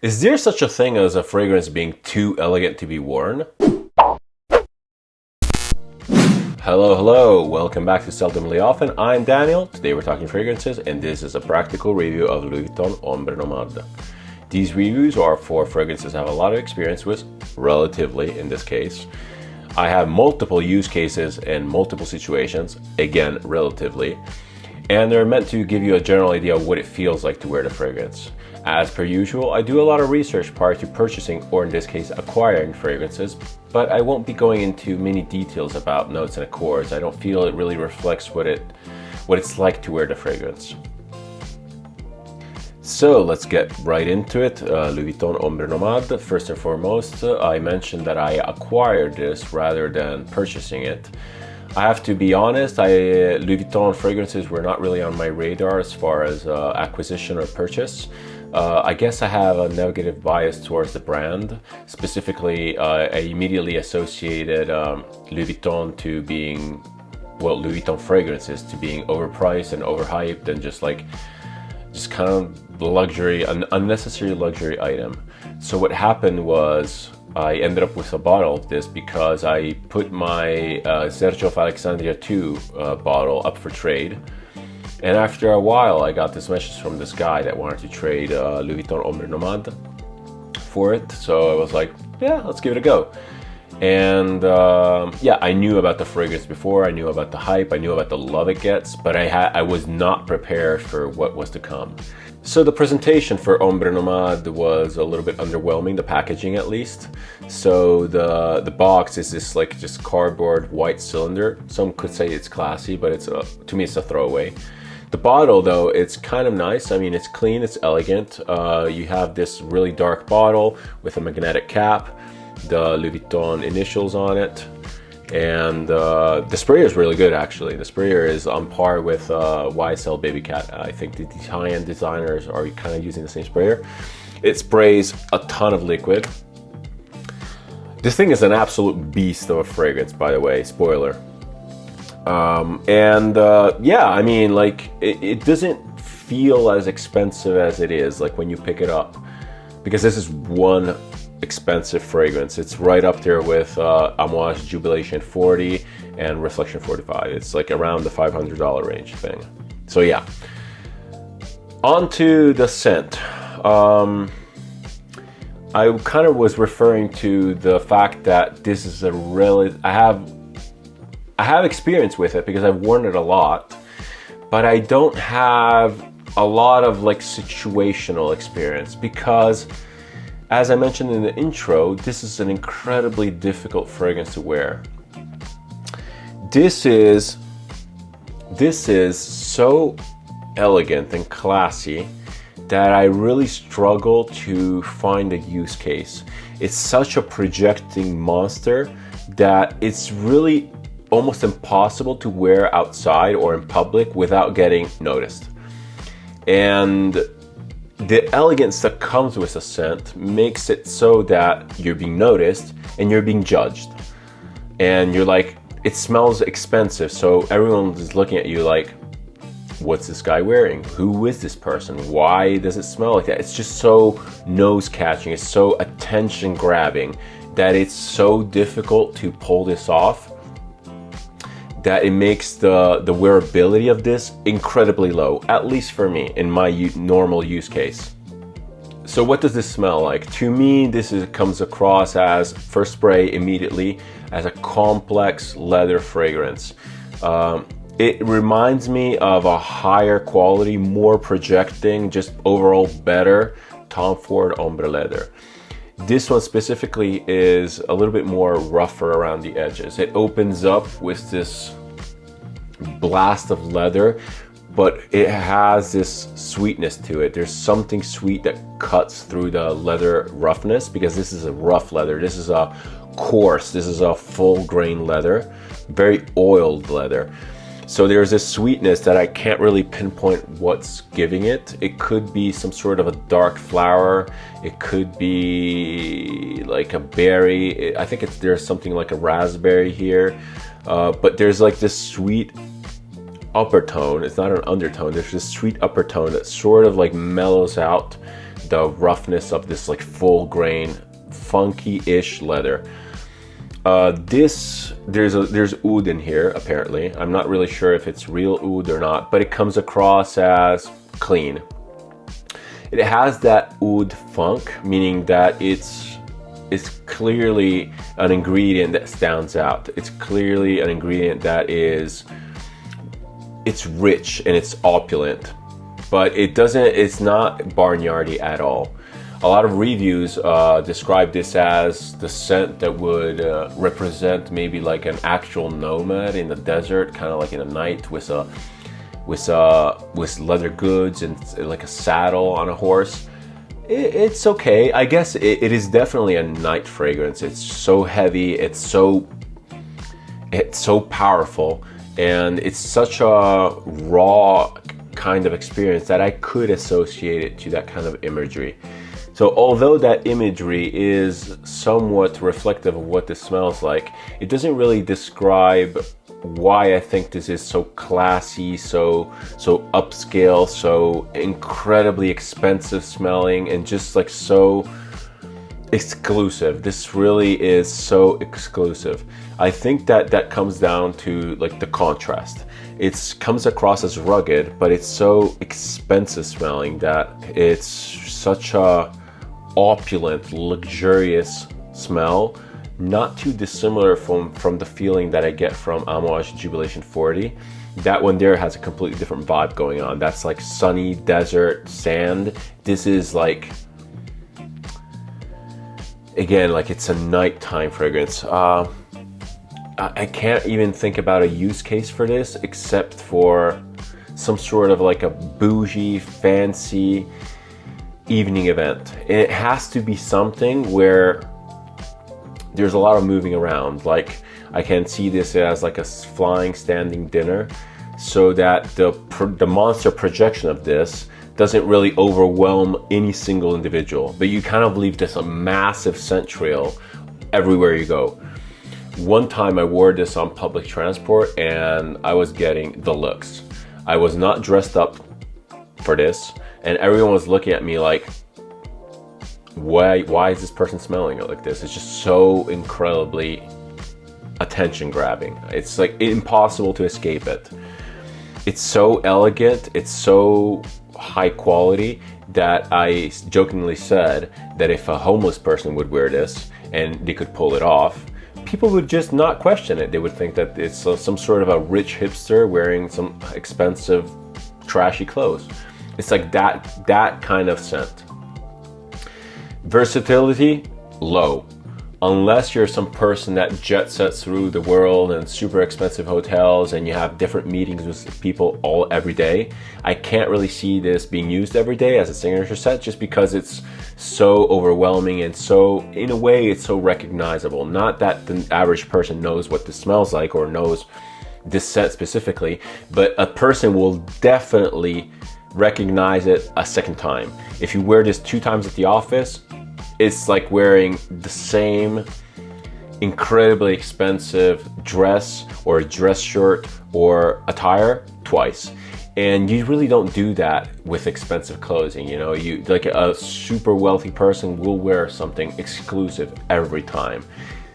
Is there such a thing as a fragrance being too elegant to be worn? Hello, welcome back to Seldomly Often. I'm Daniel. Today we're talking fragrances, and this is a practical review of Vuitton Ombre Nomade. These reviews are for fragrances I have a lot of experience with, relatively in this case. I have multiple use cases and multiple situations, again, relatively. And they're meant to give you a general idea of what it feels like to wear the fragrance. As per usual, I do a lot of research prior to purchasing, or in this case, acquiring fragrances, but I won't be going into many details about notes and accords. I don't feel it really reflects what it's like to wear the fragrance. So let's get right into it. Vuitton Ombre Nomade. First and foremost, I mentioned that I acquired this rather than purchasing it. I have to be honest, Louis Vuitton fragrances were not really on my radar as far as acquisition or purchase. I guess I have a negative bias towards the brand. Specifically, I immediately associated Louis Vuitton to being, well, Louis Vuitton fragrances to being overpriced and overhyped and just kind of luxury, an unnecessary luxury item. So what happened was I ended up with a bottle of this because I put my Sergio of Alexandria 2 bottle up for trade. And after a while, I got this message from this guy that wanted to trade Louis Vuitton Ombre Nomade for it. So I was like, yeah, let's give it a go. And yeah, I knew about the fragrance before. I knew about the hype. I knew about the love it gets, but I was not prepared for what was to come. So the presentation for Ombre Nomade was a little bit underwhelming, the packaging at least. So the box is this like just cardboard white cylinder. Some could say it's classy, but to me it's a throwaway. The bottle though, it's kind of nice. I mean, it's clean, it's elegant. You have this really dark bottle with a magnetic cap, the Louis Vuitton initials on it. And the sprayer is really good, actually. The sprayer is on par with YSL Baby Cat. I think the Italian designers are kind of using the same sprayer. It sprays a ton of liquid. This thing is an absolute beast of a fragrance, by the way, spoiler. Yeah, I mean, like, it doesn't feel as expensive as it is, like, when you pick it up. Because this is one expensive fragrance. It's right up there with Amouage Jubilation 40 and Reflection 45. It's like around the $500 range thing. So yeah. On to the scent. I kind of was referring to the fact that this is a really, I have experience with it because I've worn it a lot, but I don't have a lot of like situational experience because, as I mentioned in the intro, this is an incredibly difficult fragrance to wear. This is so elegant and classy that I really struggle to find a use case. It's such a projecting monster that it's really almost impossible to wear outside or in public without getting noticed. And the elegance that comes with a scent makes it so that you're being noticed and you're being judged. And you're like, it smells expensive, so everyone is looking at you like, what's this guy wearing? Who is this person? Why does it smell like that? It's just so nose-catching, it's so attention-grabbing that it's so difficult to pull this off that it makes the wearability of this incredibly low, at least for me, in my normal use case. So what does this smell like? To me, comes across as, first spray immediately, as a complex leather fragrance. It reminds me of a higher quality, more projecting, just overall better Tom Ford Ombre Leather. This one specifically is a little bit more rougher around the edges. It opens up with this blast of leather, but it has this sweetness to it. There's something sweet that cuts through the leather roughness, because this is a rough leather. This is a coarse, this is a full grain leather, very oiled leather. So there's this sweetness that I can't really pinpoint what's giving it. It could be some sort of a dark flower. It could be like a berry. I think there's something like a raspberry here. But there's like this sweet upper tone. It's not an undertone. There's this sweet upper tone that sort of like mellows out the roughness of this like full grain, funky-ish leather. There's oud in here apparently. I'm not really sure if it's real oud or not, but it comes across as clean. It has that oud funk, meaning that it's clearly an ingredient that stands out. It's clearly an ingredient that it's rich and it's opulent, but it's not barnyardy at all. A lot of reviews describe this as the scent that would represent maybe like an actual nomad in the desert, kind of like in the night with leather goods and like a saddle on a horse. It's okay. I guess it is definitely a night fragrance. It's so heavy, it's so powerful, and it's such a raw kind of experience that I could associate it to that kind of imagery. So although that imagery is somewhat reflective of what this smells like, it doesn't really describe why I think this is so classy, so upscale, so incredibly expensive smelling, and just like so exclusive. This really is so exclusive. I think that comes down to like the contrast. It comes across as rugged, but it's so expensive smelling that it's such a opulent, luxurious smell, not too dissimilar from the feeling that I get from Amouage Jubilation 40. That one there has a completely different vibe going on. That's like sunny desert sand. This is like, again, like it's a nighttime fragrance. I can't even think about a use case for this except for some sort of like a bougie, fancy evening event. And it has to be something where there's a lot of moving around. Like I can see this as like a flying standing dinner, so that the monster projection of this doesn't really overwhelm any single individual, but you kind of leave this a massive scent trail everywhere you go. One time I wore this on public transport and I was getting the looks. I was not dressed up for this, and everyone was looking at me like, why is this person smelling it like this? It's just so incredibly attention grabbing. It's like impossible to escape it. It's so elegant, it's so high quality that I jokingly said that if a homeless person would wear this and they could pull it off, people would just not question it. They would think that it's some sort of a rich hipster wearing some expensive, trashy clothes. It's like that kind of scent. Versatility, low. Unless you're some person that jet sets through the world and super expensive hotels and you have different meetings with people every day, I can't really see this being used every day as a signature scent, just because it's so overwhelming and so, in a way, it's so recognizable. Not that the average person knows what this smells like or knows this scent specifically, but a person will definitely recognize it a second time. If you wear this 2 times at the office, it's like wearing the same incredibly expensive dress or dress shirt or attire twice. And you really don't do that with expensive clothing. You know, you like a super wealthy person will wear something exclusive every time.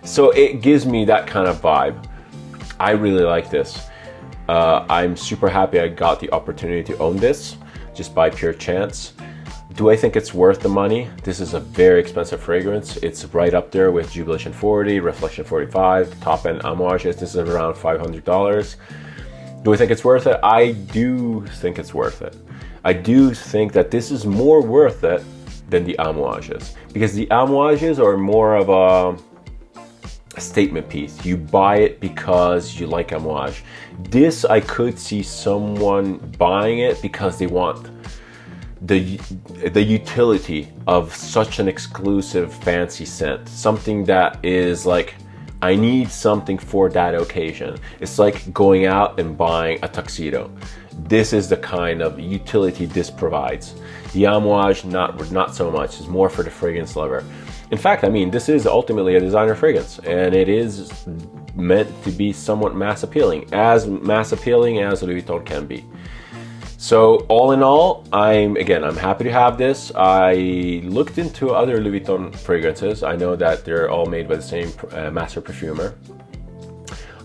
So it gives me that kind of vibe. I really like this. I'm super happy I got the opportunity to own this just by pure chance. Do I think it's worth the money? This is a very expensive fragrance. It's right up there with Jubilation 40, Reflection 45, top end Amouages. This is around $500. Do I think it's worth it? I do think it's worth it. I do think that this is more worth it than the Amouages, because the Amouages are more of a statement piece. You buy it because you like Amouage. This, I could see someone buying it because they want the utility of such an exclusive fancy scent, something that is like, I need something for that occasion. It's like going out and buying a tuxedo. This is the kind of utility this provides. The Amouage, not so much. It's more for the fragrance lover. In fact, I mean, this is ultimately a designer fragrance, and it is meant to be somewhat mass appealing as Louis Vuitton can be. So all in all, I'm happy to have this. I looked into other Louis Vuitton fragrances. I know that they're all made by the same master perfumer.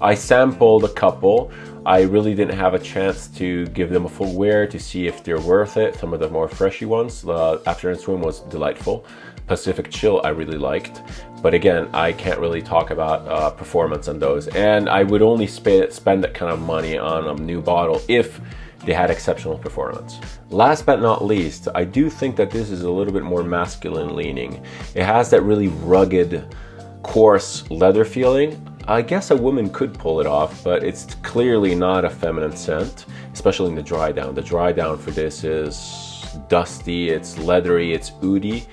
I sampled a couple. I really didn't have a chance to give them a full wear to see if they're worth it. Some of the more freshy ones, the Afternoon Swim was delightful. Pacific Chill I really liked, but again, I can't really talk about performance on those, and I would only spend that kind of money on a new bottle if they had exceptional performance. Last but not least, I do think that this is a little bit more masculine leaning. It has that really rugged, coarse leather feeling. I guess a woman could pull it off, but it's clearly not a feminine scent, especially in the dry down. The dry down for this is dusty, it's leathery, it's oody.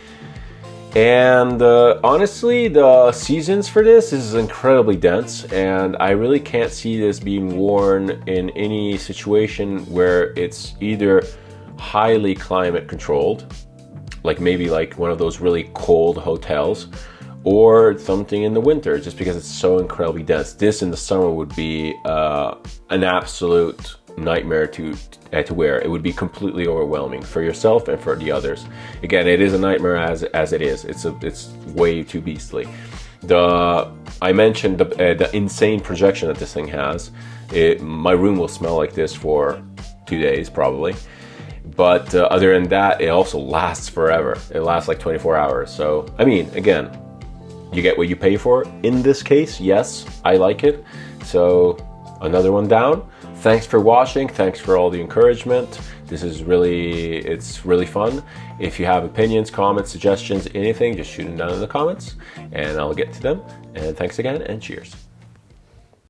And honestly, the seasons for this is incredibly dense, and I really can't see this being worn in any situation where it's either highly climate controlled, like maybe like one of those really cold hotels, or something in the winter, just because it's so incredibly dense. This in the summer would be an absolute nightmare to wear. It would be completely overwhelming for yourself and for the others. Again, it is a nightmare as it is. It's way too beastly. I mentioned the insane projection that this thing has. My room will smell like this for 2 days probably. But other than that, it also lasts forever. It lasts like 24 hours. So, I mean, again, you get what you pay for. In this case, yes, I like it. So, another one down. Thanks for watching. Thanks for all the encouragement. It's really fun. If you have opinions, comments, suggestions, anything, just shoot them down in the comments and I'll get to them. And thanks again, and cheers.